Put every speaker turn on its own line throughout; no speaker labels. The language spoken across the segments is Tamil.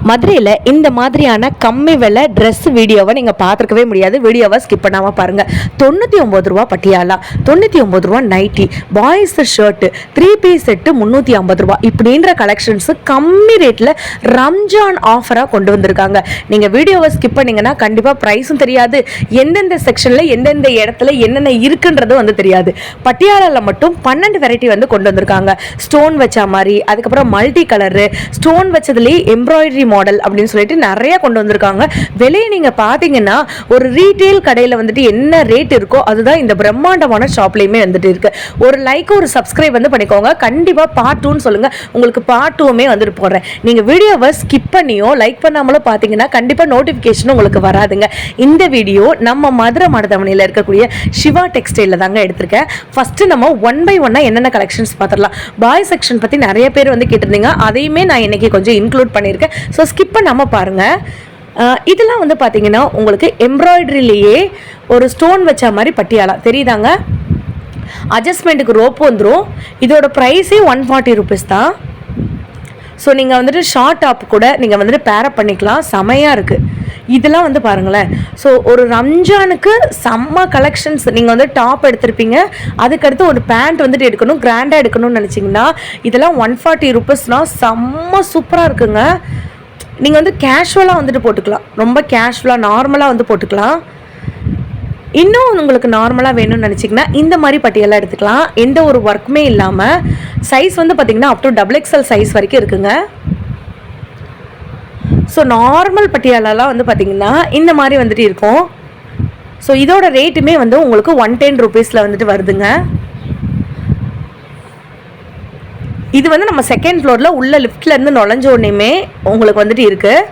மதுரையில் இந்த மாதிரியான கம்மி விலை ட்ரெஸ் வீடியோவை நீங்கள் பார்த்துருக்கவே முடியாது. வீடியோவை ஸ்கிப் பண்ணாமல் பாருங்கள். 99 ரூபா பட்டியாலா, 99 ரூபா nighty, boys shirt, 3 piece set 350 ரூபா, இப்படின்ற கலெக்ஷன்ஸு கம்மி ரேட்டில் ரம்ஜான் ஆஃபராக கொண்டு வந்திருக்காங்க. நீங்கள் வீடியோவை ஸ்கிப் பண்ணிங்கன்னா கண்டிப்பாக ப்ரைஸும் தெரியாது, எந்தெந்த செக்ஷனில் எந்தெந்த இடத்துல என்னென்ன இருக்குன்றது வந்து தெரியாது. பட்டியாலாவில் மட்டும் 12 வெரைட்டி வந்து கொண்டு வந்திருக்காங்க. ஸ்டோன் வச்ச மாதிரி, அதுக்கப்புறம் மல்டி கலரு, ஸ்டோன் வச்சதுலேயே எம்ப்ராய்டரி மாடல் அப்படின்னு சொல்லிட்டு நிறைய கொண்டு வந்திருக்காங்க. விலையை நீங்கள் பார்த்தீங்கன்னா ஒரு ரீட்டெயில் கடையில் வந்துட்டு என்ன ரேட் இருக்கோ அதுதான் இந்த பிரம்மாண்டமான ஷாப்லேயுமே வந்துட்டு இருக்கு. ஒரு லைக் ஒரு சப்ஸ்கிரைப் வந்து பண்ணிக்கோங்க. கண்டிப்பாக பார்ட் 2ன்னு சொல்லுங்கள், உங்களுக்கு பார்ட் 2மே வந்துட்டு போடுறேன். நீங்கள் வீடியோவை ஸ்கிப் பண்ணியோ லைக் பண்ணாமலோ பார்த்தீங்கன்னா கண்டிப்பாக நோட்டிஃபிகேஷன் உங்களுக்கு வராதுங்க. இந்த வீடியோ நம்ம மதுரை மருதமனையில் இருக்கக்கூடிய சிவா டெக்ஸ்டைலில் தாங்க எடுத்திருக்கேன். ஃபஸ்ட்டு நம்ம 1 by 1 என்னென்ன கலெக்ஷன்ஸ் பார்த்துடலாம். பாய் செக்ஷன் பற்றி நிறைய பேர் வந்து கேட்டிருந்தீங்க, அதையுமே நான் இன்னைக்கு கொஞ்சம் இன்க்ளூட் பண்ணியிருக்கேன். ஸோ ஸ்கிப் பண்ணாமல் பாருங்கள். இதெல்லாம் வந்து பார்த்தீங்கன்னா உங்களுக்கு எம்ப்ராய்டரிலேயே ஒரு ஸ்டோன் வச்ச மாதிரி பட்டியாலா தெரியுதாங்க. அட்ஜஸ்ட்மெண்ட்டுக்கு ரோப் வந்துடும். இதோட ப்ரைஸே 140 rupees தான். ஸோ நீங்கள் வந்துட்டு ஷார்ட் டாப் கூட நீங்கள் வந்துட்டு பேரப் பண்ணிக்கலாம், செமையாக இருக்குது. இதெல்லாம் வந்து பாருங்களேன். ஸோ ஒரு ரம்ஜானுக்கு செம்ம கலெக்ஷன்ஸ். நீங்கள் வந்து டாப் எடுத்திருப்பீங்க, அதுக்கடுத்து ஒரு பேண்ட் வந்துட்டு எடுக்கணும், கிராண்டாக எடுக்கணும்னு நினச்சிங்கன்னா இதெல்லாம் 140 rupeesனால் செம்ம சூப்பராக இருக்குங்க. நீங்கள் வந்து கேஷுவலாக வந்துட்டு போட்டுக்கலாம், ரொம்ப கேஷுவலாக நார்மலாக வந்து போட்டுக்கலாம். இன்னும் உங்களுக்கு நார்மலாக வேணும்னு நினச்சிங்கன்னா இந்த மாதிரி பட்டியெல்லாம் எடுத்துக்கலாம். எந்த ஒரு ஒர்க்குமே இல்லாமல். சைஸ் வந்து பார்த்திங்கன்னா அப் டு XXL சைஸ் வரைக்கும் இருக்குங்க. ஸோ நார்மல் பட்டியாலெல்லாம் வந்து பார்த்திங்கன்னா இந்த மாதிரி வந்துட்டு இருக்கும். ஸோ இதோட ரேட்டுமே வந்து உங்களுக்கு 110 rupeesல வந்துட்டு வருதுங்க. இது வந்து நம்ம செகண்ட் ஃப்ளோரில் உள்ள லிஃப்ட்லேருந்து நுழைஞ்ச உடனேயுமே உங்களுக்கு வந்துட்டு இருக்குது.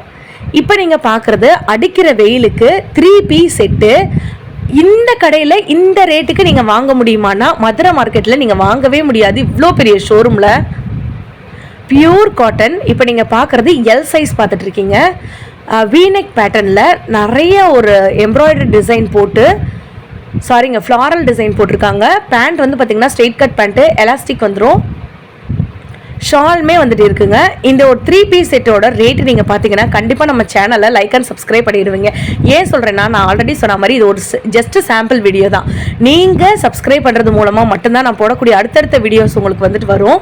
இப்போ நீங்கள் பார்க்குறது அடிக்கிற வெயிலுக்கு 3 பீஸ் செட்டு. இந்த கடையில் இந்த ரேட்டுக்கு நீங்கள் வாங்க முடியுமானா மதுரை மார்க்கெட்டில் நீங்கள் வாங்கவே முடியாது. இவ்வளோ பெரிய ஷோரூமில் பியூர் காட்டன். இப்போ நீங்கள் பார்க்குறது எல் சைஸ் பார்த்துட்ருக்கீங்க. வீநெக் பேட்டர்னில் நிறைய ஒரு எம்ப்ராய்டரி டிசைன் போட்டு, சாரிங்க ஃப்ளாரல் டிசைன் போட்டிருக்காங்க. பேண்ட் வந்து பார்த்திங்கன்னா ஸ்ட்ரெயிட் கட் பேண்ட்டு, எலாஸ்டிக் வந்துடும். ஷால்மே வந்துட்டு இருக்குங்க. இந்த ஒரு 3 பீஸ் செட்டோட ரேட்டு நீங்கள் பார்த்தீங்கன்னா கண்டிப்பாக நம்ம சேனலை லைக் அண்ட் சப்ஸ்கிரைப் பண்ணிடுவீங்க. ஏன் சொல்கிறேன்னா, நான் ஆல்ரெடி சொன்ன மாதிரி இது ஒரு ஜஸ்ட் சாம்பிள் வீடியோ தான். நீங்கள் சப்ஸ்கிரைப் பண்ணுறது மூலமாக மட்டும்தான் நான் போடக்கூடிய அடுத்தடுத்த வீடியோஸ் உங்களுக்கு வந்துட்டு வரும்.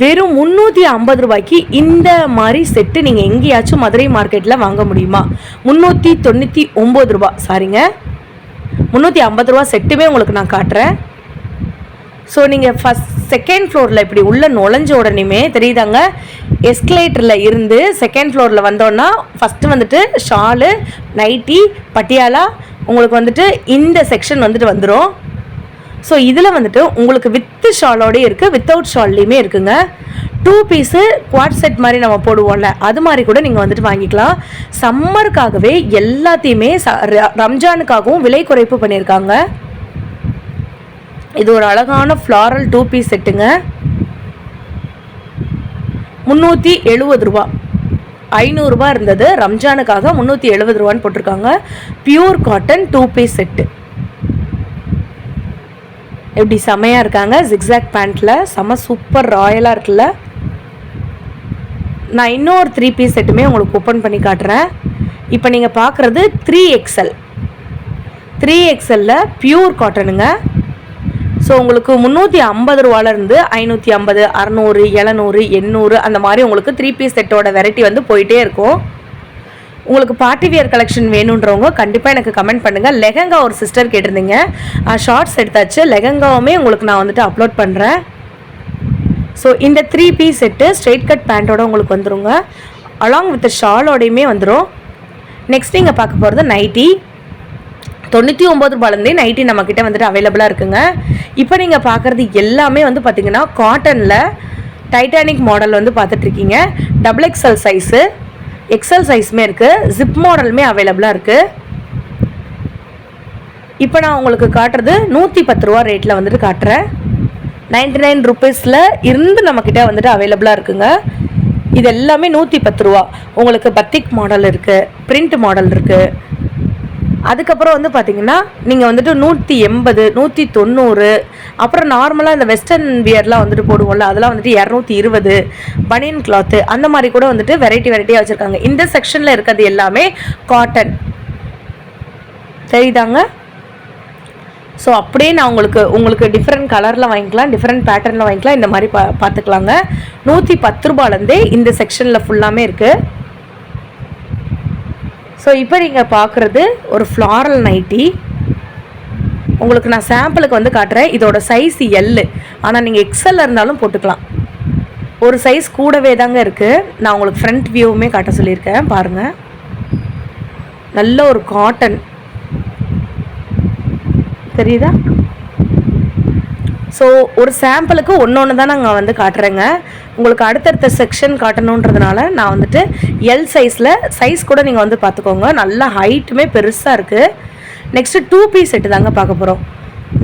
வெறும் 350 ரூபாய்க்கு இந்த மாதிரி செட்டு நீங்கள் எங்கேயாச்சும் மதுரை மார்க்கெட்டில் வாங்க முடியுமா? 399 ரூபா, சாரிங்க 350 ரூபா செட்டுமே உங்களுக்கு நான் காட்டுறேன். ஸோ நீங்கள் செகண்ட் ஃப்ளோரில் இப்படி உள்ள நுழைஞ்ச உடனேமே தெரியுதாங்க, எஸ்கலேட்டரில் இருந்து செகண்ட் ஃப்ளோரில் வந்தோன்னா ஃபஸ்ட்டு வந்துட்டு ஷாலு, நைட்டி, பட்டியாலா உங்களுக்கு வந்துட்டு இந்த செக்ஷன் வந்துட்டு வந்துடும். ஸோ இதில் வந்துட்டு உங்களுக்கு வித்து ஷாலோடய இருக்குது, வித்தவுட் ஷால்லையுமே இருக்குங்க. 2 பீஸு குவாட் செட் மாதிரி நம்ம போடுவோம்ல, அது மாதிரி கூட நீங்கள் வந்துட்டு வாங்கிக்கலாம். சம்மருக்காகவே எல்லாத்தையுமே ரம்ஜானுக்காகவும் விலை குறைப்பு பண்ணியிருக்காங்க. இது ஒரு அழகான ஃப்ளாரல் 2 பீஸ் செட்டுங்க. 370 ரூபா, 500 ரூபா இருந்தது, ரம்ஜானுக்காக 370 ரூபான்னு போட்டிருக்காங்க. Pure cotton 2 piece set. எப்படி செமையாக இருக்காங்க, ஜிக்ஸாக் பேண்ட்டில் செம சூப்பர் ராயலாக இருக்குல்ல. நான் இன்னொரு 3 பீஸ் செட்டுமே உங்களுக்கு ஓப்பன் பண்ணி காட்டுறேன். இப்போ நீங்கள் பார்க்குறது 3XL. 3XLல பியூர் காட்டனுங்க. ஸோ உங்களுக்கு 350 ரூபாலேருந்து 550, 600, 700, 800 அந்த மாதிரி உங்களுக்கு 3 பீஸ் செட்டோட வெரைட்டி வந்து போயிட்டே இருக்கும். உங்களுக்கு பார்ட்டி வியர் கலெக்ஷன் வேணுன்றவங்க கண்டிப்பாக எனக்கு கமெண்ட் பண்ணுங்கள். லெஹங்கா ஒரு சிஸ்டர் கேட்டிருந்தீங்க, ஷார்ட்ஸ் எடுத்தாச்சு, லெஹங்காவுமே உங்களுக்கு நான் வந்துட்டு அப்லோட் பண்ணுறேன். ஸோ இந்த 3 பீஸ் செட்டு ஸ்ட்ரெயிட் கட் பேண்ட்டோட உங்களுக்கு வந்துடுங்க, அலாங் வித் ஷாலோடையுமே வந்துடும். நெக்ஸ்ட் நீங்கள் பார்க்க போகிறது நைட்டி. 99 ரூபாலேருந்தே நைட்டி நம்மக்கிட்ட வந்துட்டு அவைலபிளாக இருக்குங்க. இப்போ நீங்கள் பார்க்குறது எல்லாமே வந்து பார்த்திங்கன்னா காட்டனில் டைட்டானிக் மாடல் வந்து பார்த்துட்ருக்கீங்க. XXL சைஸு, XL சைஸுமே இருக்குது, ஜிப் மாடலுமே அவைலபிளாக இருக்குது. இப்போ நான் உங்களுக்கு காட்டுறது 110 ரூபா ரேட்டில் வந்துட்டு காட்டுறேன். 99 rupeesல இருந்து நம்மக்கிட்ட வந்துட்டு அவைலபிளாக இருக்குங்க. இது எல்லாமே 110 ரூபா. உங்களுக்கு பத்திக் மாடல் இருக்குது, பிரிண்ட் மாடல் இருக்குது. அதுக்கப்புறம் வந்து பார்த்தீங்கன்னா நீங்கள் வந்துட்டு 180, 190, அப்புறம் நார்மலாக இந்த வெஸ்டர்ன் வியர்லாம் வந்துட்டு போடுவோம்ல, அதெல்லாம் வந்துட்டு 220 பனியன் கிளாத்து அந்த மாதிரி கூட வந்துட்டு வெரைட்டியாக வச்சுருக்காங்க. இந்த செக்ஷனில் இருக்கிறது எல்லாமே காட்டன் தெரியுதாங்க. ஸோ அப்படியே நான் உங்களுக்கு டிஃப்ரெண்ட் கலரில் வாங்கிக்கலாம், டிஃப்ரெண்ட் பேட்டர்னில் வாங்கிக்கலாம், இந்த மாதிரி பார்த்துக்கலாங்க. 110 ரூபாலேருந்தே இந்த செக்ஷனில் ஃபுல்லாமே இருக்குது. ஸோ இப்போ நீங்கள் பார்க்குறது ஒரு ஃப்ளாரல் நைட்டி. உங்களுக்கு நான் சாம்பிளுக்கு வந்து காட்டுறேன். இதோட சைஸ் எல், ஆனால் நீங்கள் எக்ஸலில் இருந்தாலும் போட்டுக்கலாம். ஒரு சைஸ் கூடவே தாங்க இருக்குது. நான் உங்களுக்கு ஃப்ரண்ட் வியூவுமே காட்ட சொல்லியிருக்கேன் பாருங்கள். நல்ல ஒரு காட்டன் தெரியுதா. ஸோ ஒரு சாம்பிளுக்கு ஒன்று தான் நாங்கள் வந்து காட்டுறேங்க. உங்களுக்கு அடுத்தடுத்த செக்ஷன் காட்டணுன்றதுனால நான் வந்துட்டு எல் சைஸ் கூட நீங்கள் வந்து பார்த்துக்கோங்க. நல்லா ஹைட்டுமே பெருசாக இருக்குது. நெக்ஸ்ட்டு 2 பீஸ் செட்டு தாங்க பார்க்க போகிறோம்.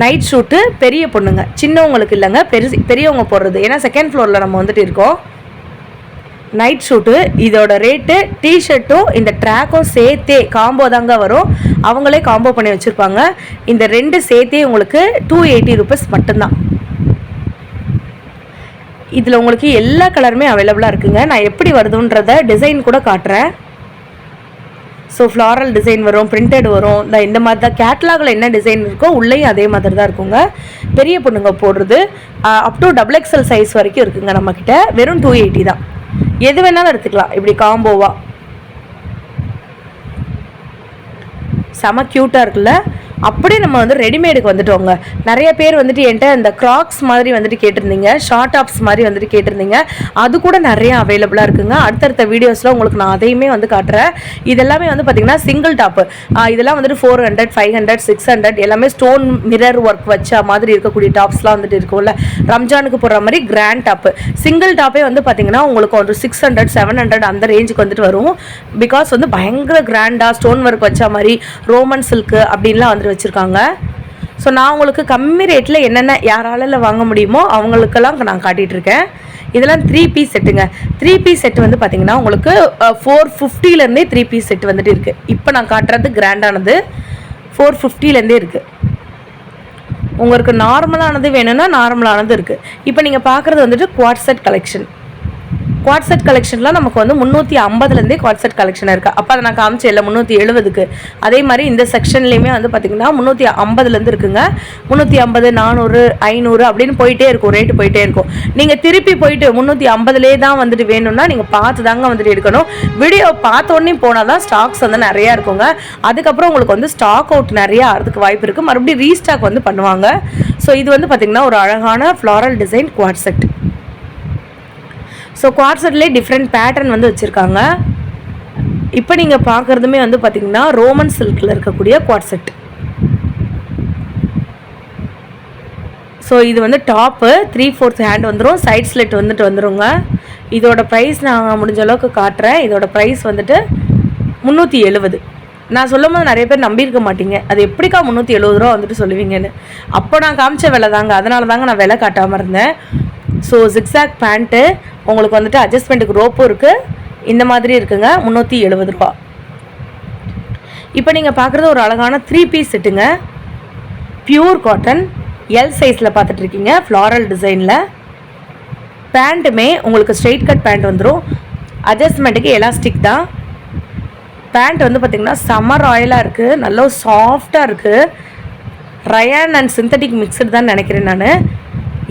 நைட் ஷூட்டு பெரிய பொண்ணுங்க, சின்னவங்களுக்கு இல்லைங்க, பெரியவங்க போடுறது. ஏன்னா செகண்ட் ஃப்ளோரில் நம்ம வந்துட்டு இருக்கோம். நைட் ஷூட்டு இதோட ரேட்டு டிஷர்ட்டும் இந்த ட்ராக்கும் சேர்த்தே காம்போ தாங்க வரும். அவங்களே காம்போ பண்ணி வச்சுருப்பாங்க. இந்த 2 சேர்த்தே உங்களுக்கு 280 ரூபீஸ் மட்டும்தான். இதில் உங்களுக்கு எல்லா கலருமே அவைலபிளாக இருக்குங்க. நான் எப்படி வருதுன்றத டிசைன் கூட காட்டுறேன். ஸோ ஃப்ளாரல் டிசைன் வரும், பிரிண்டட் வரும். இந்த மாதிரி தான் கேட்லாகில் என்ன டிசைன் இருக்கோ உள்ளேயும் அதே மாதிரி தான் இருக்குங்க. பெரிய பொண்ணுங்க போடுறது அப் டு XXL சைஸ் வரைக்கும் இருக்குங்க நம்மக்கிட்ட. வெறும் 280 தான். எது வேணாலும் எடுத்துக்கலாம் இப்படி காம்போவா. செம க்யூட்டாக இருக்குல்ல. அப்படியே நம்ம வந்து ரெடிமேடுக்கு வந்துட்டோங்க. நிறைய பேர் வந்துட்டு என்கிட்ட இந்த கிராக்ஸ் மாதிரி வந்துட்டு கேட்டிருந்தீங்க, ஷார்ட் டாப்ஸ் மாதிரி வந்துட்டு கேட்டிருந்தீங்க. அது கூட நிறைய அவைலபிளாக இருக்குங்க. அடுத்தடுத்த வீடியோஸில் உங்களுக்கு நான் அதையுமே வந்து காட்டுறேன். இதெல்லாமே வந்து பார்த்திங்கன்னா சிங்கிள் டாப்பு. இதெல்லாம் வந்துட்டு 400, 500, 600 எல்லாமே ஸ்டோன் மிரர் ஒர்க் வச்ச மாதிரி இருக்கக்கூடிய டாப்ஸ்லாம் வந்துட்டு இருக்கும்ல, ரம்ஜானுக்கு போடுற மாதிரி கிராண்ட் டாப்பு. சிங்கிள் டாப்பே வந்து பார்த்திங்கன்னா உங்களுக்கு ஒரு 600, 700 அந்த ரேஞ்சுக்கு வந்துட்டு வரும். பிகாஸ் வந்து பயங்கர கிராண்டாக ஸ்டோன் ஒர்க் வச்ச மாதிரி ரோமன் சில்க்கு அப்படின்லாம் வந்துட்டு வச்சுருக்காங்க. ஸோ நான் உங்களுக்கு கம்மி ரேட்டில் என்னென்ன யாரால வாங்க முடியுமோ அவங்களுக்கெல்லாம் நான் காட்டிகிட்ருக்கேன். இதெல்லாம் 3 பீஸ் செட்டுங்க. 3 பீஸ் செட்டு வந்து பார்த்தீங்கன்னா உங்களுக்கு 450லேருந்தே 3 பீஸ் செட்டு வந்துட்டு இருக்குது. இப்போ நான் காட்டுறது கிராண்டானது 450லேருந்தே இருக்குது. உங்களுக்கு நார்மலானது வேணும்னா நார்மலானது இருக்குது. இப்போ நீங்கள் பார்க்குறது வந்துட்டு quad set collection. Quad set கலெக்ஷன்லாம் நமக்கு வந்து 350லேருந்தே குவாட் செட் கலெக்ஷன் இருக்குது. அப்போ அதை நான் காமிச்சேன் இல்லை 370க்கு. அதே மாதிரி இந்த செக்ஷன்லேயுமே வந்து பார்த்திங்கன்னா 350லேருந்து இருக்குங்க. 350, 400, 500 அப்படின்னு போயிட்டே இருக்கும், ரேட்டு போயிட்டே இருக்கும். நீங்கள் திருப்பி போயிட்டு 350லே தான் வந்துட்டு வேணும்னா நீங்கள் பார்த்து தாங்க வந்துட்டு எடுக்கணும். வீடியோ பார்த்தோன்னே போனால் தான் ஸ்டாக்ஸ் வந்து நிறையா இருக்குங்க. அதுக்கப்புறம் உங்களுக்கு வந்து ஸ்டாக் அவுட் நிறையா ஆகிறதுக்கு வாய்ப்பு இருக்குது. மறுபடியும் ரீஸ்டாக் வந்து பண்ணுவாங்க. ஸோ இது வந்து பார்த்திங்கன்னா ஒரு அழகான floral design quad set. So quad செட்லேயே டிஃப்ரெண்ட் பேட்டர்ன் வந்து வச்சுருக்காங்க. இப்போ நீங்கள் பார்க்குறதுமே வந்து பார்த்திங்கன்னா ரோமன் சில்கில் இருக்கக்கூடிய குவாட் செட். ஸோ இது வந்து டாப்பு 3/4 ஹேண்ட் வந்துடும், சைட் ஸ்லிட் வந்துட்டு வந்துடுங்க. இதோட ப்ரைஸ் நான் முடிஞ்ச அளவுக்கு காட்டுறேன். இதோட ப்ரைஸ் வந்துட்டு 370. நான் சொல்லும் போது நிறைய பேர் நம்பியிருக்க மாட்டீங்க, அது எப்படிக்கா 370 ரூபா வந்துட்டு சொல்லுவீங்கன்னு. அப்போ நான் காமிச்ச விலை தாங்க, அதனால தாங்க நான் விலை காட்டாமல் இருந்தேன். ஸோ ஜிக்ஸாக் பேண்ட்டு உங்களுக்கு வந்துட்டு அட்ஜஸ்ட்மெண்ட்டுக்கு ரோப்பும் இருக்குது. இந்த மாதிரி இருக்குங்க, 370 ரூபா. இப்போ நீங்கள் பார்க்குறது ஒரு அழகான 3 பீஸ் செட்டுங்க. பியூர் காட்டன் எல் சைஸில் பார்த்துட்ருக்கீங்க, ஃப்ளாரல் டிசைனில். பேண்ட்டுமே உங்களுக்கு ஸ்ட்ரெயிட் கட் பேண்ட் வந்துடும். அட்ஜஸ்ட்மெண்ட்டுக்கு எலாஸ்டிக் தான். பேண்ட் வந்து பார்த்திங்கன்னா செம்ம ராயலாக இருக்குது, நல்லா சாஃப்டாக இருக்குது. ரயான் அண்ட் சிந்தட்டிக் மிக்சடு தான் நினைக்கிறேன் நான்.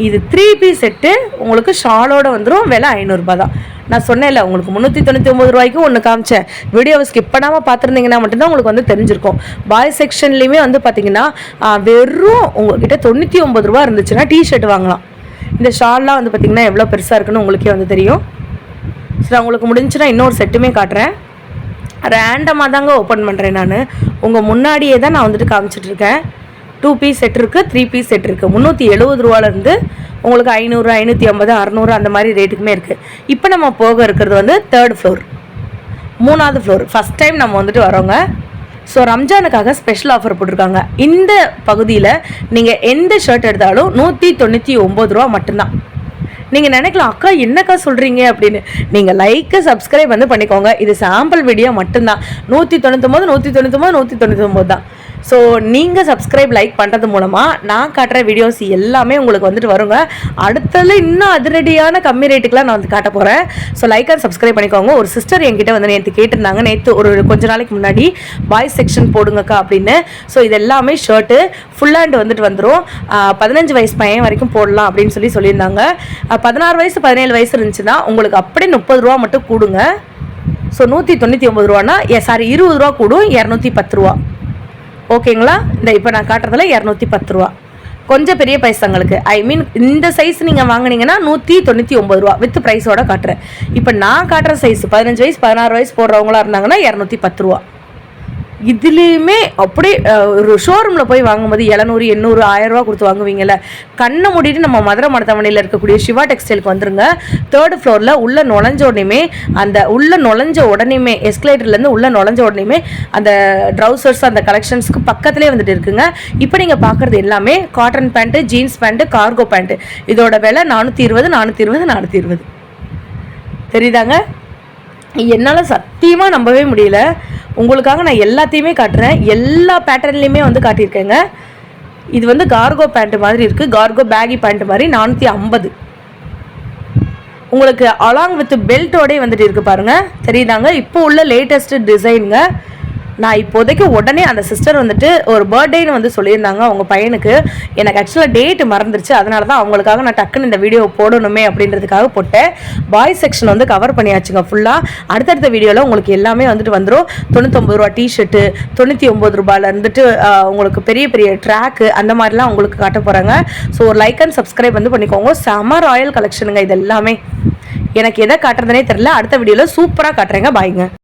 இது 3 பீஸ் செட்டு உங்களுக்கு ஷாலோடு வந்துடும். விலை 500 ரூபா தான். நான் சொன்னேன்ல உங்களுக்கு 399 ரூபாய்க்கு ஒன்று காமிச்சேன். வீடியோவை ஸ்கிப் பண்ணாமல் பார்த்துருந்தீங்கன்னா மட்டும்தான் உங்களுக்கு வந்து தெரிஞ்சிருக்கும். பாய்ஸ் செக்ஷன்லேயுமே வந்து பார்த்திங்கன்னா வெறும் உங்கள்கிட்ட 99 ரூபா இருந்துச்சுன்னா டிஷர்ட் வாங்கலாம். இந்த ஷால்லாம் வந்து பார்த்திங்கன்னா எவ்வளோ பெருசாக இருக்குன்னு உங்களுக்கே வந்து தெரியும். சரி, உங்களுக்கு முடிஞ்சுன்னா இன்னொரு செட்டுமே காட்டுறேன். ரேண்டமாக தாங்க ஓப்பன் பண்ணுறேன் நான். உங்கள் முன்னாடியே தான் நான் வந்துட்டு காமிச்சிட்ருக்கேன். 2 பீஸ் செட் இருக்குது, 3 பீஸ் செட் இருக்குது. 370 ரூபாலேருந்து உங்களுக்கு 500, 550, 600 அந்த மாதிரி ரேட்டுக்குமே இருக்குது. இப்போ நம்ம போக இருக்கிறது வந்து 3rd ஃப்ளோர், 3வது ஃப்ளோர். ஃபஸ்ட் டைம் நம்ம வந்துட்டு வரோங்க. ஸோ ரம்ஜானுக்காக ஸ்பெஷல் ஆஃபர் போட்டிருக்காங்க. இந்த பகுதியில் நீங்கள் எந்த ஷர்ட் எடுத்தாலும் 199 ரூபா மட்டும்தான். நீங்கள் நினைக்கலாம் அக்கா என்னக்கா சொல்கிறீங்க அப்படின்னு. நீங்கள் லைக்கு சப்ஸ்கிரைப் வந்து பண்ணிக்கோங்க. இது சாம்பிள் வீடியோ மட்டும்தான். 199 தான். ஸோ நீங்கள் சப்ஸ்கிரைப் லைக் பண்ணுறது மூலமாக நான் காட்டுற வீடியோஸ் எல்லாமே உங்களுக்கு வந்துட்டு வருங்க. அடுத்தது இன்னும் அதிரடியான கம்மி ரேட்டுக்கெலாம் நான் வந்து காட்ட போகிறேன். ஸோ லைக் அண்ட் சப்ஸ்கிரைப் பண்ணிக்கோங்க. ஒரு சிஸ்டர் என்கிட்ட வந்து நேற்று கேட்டிருந்தாங்க, நேற்று ஒரு கொஞ்ச நாளைக்கு முன்னாடி பாய்ஸ் செக்ஷன் போடுங்கக்கா அப்படின்னு. ஸோ இது எல்லாமே ஷர்ட்டு ஃபுல் ஹேண்ட் வந்துட்டு வந்துடும். 15 வயசு பையன் வரைக்கும் போடலாம் அப்படின்னு சொல்லியிருந்தாங்க. 16 வயசு 17 வயசு இருந்துச்சுன்னா உங்களுக்கு அப்படியே 30 ரூபா மட்டும் கூடுங்க. ஸோ 199 ரூபானா சாரி 20 ரூபா கூடும், 210 ரூபா. ஓகேங்களா? இந்த இப்போ நான் காட்டுறதுல 210 ரூபா. கொஞ்சம் பெரிய பைசங்களுக்கு இந்த சைஸ் நீங்கள் வாங்கினீங்கன்னா 199 ரூபா வித் ப்ரைஸோட காட்டுறேன். இப்போ நான் காட்டுற சைஸ் 15 வயசு 16 வயசு போடுறவங்களா இருந்தாங்கன்னா 210 ரூபா. இதுலேயுமே அப்படியே ஒரு ஷோரூமில் போய் வாங்கும்போது 700 800 1000 ரூபா கொடுத்து வாங்குவீங்கல்ல, கண்ணை மூடிட்டு நம்ம மதுரை மடத்தவணையில் இருக்கக்கூடிய சிவா டெக்ஸ்டைலுக்கு வந்துருங்க. 3rd ஃப்ளோரில் உள்ள நுழைஞ்ச உடனேயுமே எஸ்கலேட்டர்லேருந்து உள்ள நுழைஞ்ச உடனேயுமே அந்த ட்ரௌசர்ஸ் அந்த கலெக்ஷன்ஸ்க்கு பக்கத்துலேயே வந்துட்டு இருக்குங்க. இப்போ நீங்கள் பார்க்குறது எல்லாமே cotton pant, jeans pant, cargo pant. இதோட விலை 420 தெரியுதாங்க? என்னால் சத்தியமாக நம்பவே முடியல. உங்களுக்காக நான் எல்லாத்தையுமே காட்டுறேன். எல்லா பேட்டர்ன்லேயுமே வந்து காட்டியிருக்கேங்க. இது வந்து கார்கோ பேண்ட்டு மாதிரி இருக்குது, கார்கோ பேகி பேண்ட்டு மாதிரி 450. உங்களுக்கு அலாங் வித் பெல்ட்டோடே வந்துட்டு இருக்குது பாருங்கள், தெரியுதாங்க? இப்போ உள்ள லேட்டஸ்ட் டிசைனுங்க. நான் இப்போதைக்கு உடனே அந்த சிஸ்டர் வந்துட்டு ஒரு பர்த்டேன்னு வந்து சொல்லியிருந்தாங்க அவங்க பையனுக்கு. எனக்கு ஆக்சுவலாக டேட்டு மறந்துருச்சு, அதனால தான் அவங்களுக்காக நான் டக்குன்னு இந்த வீடியோ போடணுமே அப்படின்றதுக்காக போட்டேன். பாய்ஸ் செக்ஷன் வந்து கவர் பண்ணியாச்சுங்க ஃபுல்லாக. அடுத்தடுத்த வீடியோவில் உங்களுக்கு எல்லாமே வந்துட்டு வந்துடும். 99 ரூபா டிஷர்ட்டு, 99 ரூபாயில் இருந்துட்டு உங்களுக்கு பெரிய பெரிய ட்ராக்கு அந்த மாதிரிலாம் உங்களுக்கு காட்ட போகிறாங்க. ஸோ ஒரு லைக் அண்ட் சப்ஸ்கிரைப் வந்து பண்ணிக்கோங்க. செம ராயல் கலெக்ஷனுங்க இது எல்லாமே. எனக்கு எதை காட்டுறதுனே தெரியல. அடுத்த வீடியோவில் சூப்பராக காட்டுறேங்க. பாய்ங்க.